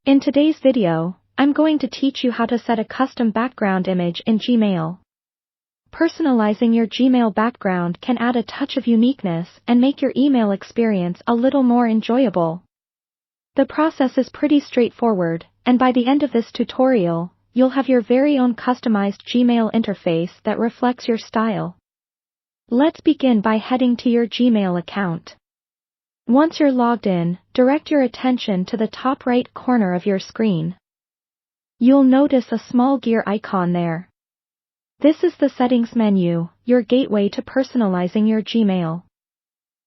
In today's video, I'm going to teach you how to set a custom background image in Gmail. Personalizing your Gmail background can add a touch of uniqueness and make your email experience a little more enjoyable. The process is pretty straightforward, and by the end of this tutorial, you'll have your very own customized Gmail interface that reflects your style. Let's begin by heading to your Gmail account. Once you're logged in, direct your attention to the top right corner of your screen. You'll notice a small gear icon there. This is the settings menu, your gateway to personalizing your Gmail.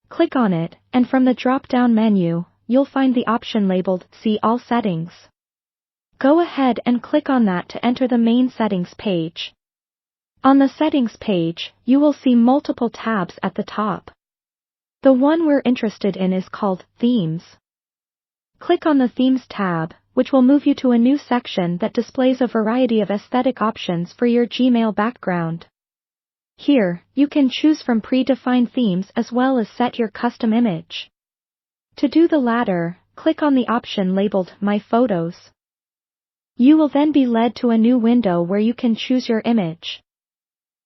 Click on it, and from the drop-down menu, you'll find the option labeled See All Settings. Go ahead and click on that to enter the main settings page. On the settings page, you will see multiple tabs at the top. The one we're interested in is called Themes. Click on the Themes tab, which will move you to a new section that displays a variety of aesthetic options for your Gmail background. Here, you can choose from predefined themes as well as set your custom image. To do the latter, click on the option labeled My Photos. You will then be led to a new window where you can choose your image.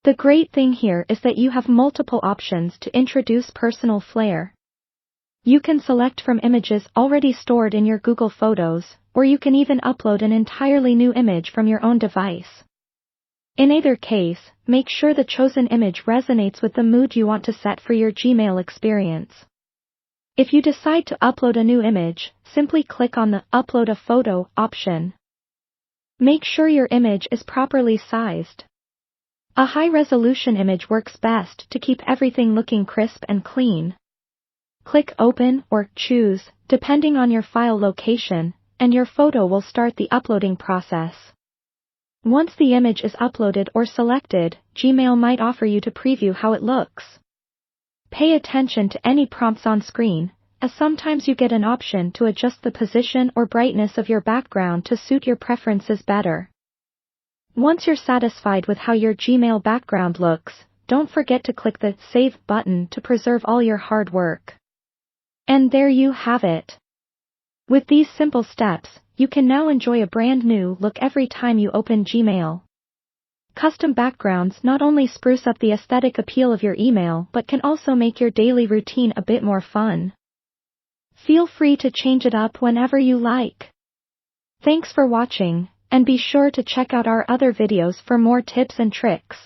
The great thing here is that you have multiple options to introduce personal flair. You can select from images already stored in your Google Photos, or you can even upload an entirely new image from your own device. In either case, make sure the chosen image resonates with the mood you want to set for your Gmail experience. If you decide to upload a new image, simply click on the Upload a Photo option. Make sure your image is properly sized. A high-resolution image works best to keep everything looking crisp and clean. Click Open or Choose, depending on your file location, and your photo will start the uploading process. Once the image is uploaded or selected, Gmail might offer you to preview how it looks. Pay attention to any prompts on screen, as sometimes you get an option to adjust the position or brightness of your background to suit your preferences better. Once you're satisfied with how your Gmail background looks, don't forget to click the Save button to preserve all your hard work. And there you have it. With these simple steps, you can now enjoy a brand new look every time you open Gmail. Custom backgrounds not only spruce up the aesthetic appeal of your email but can also make your daily routine a bit more fun. Feel free to change it up whenever you like. Thanks for watching, and be sure to check out our other videos for more tips and tricks.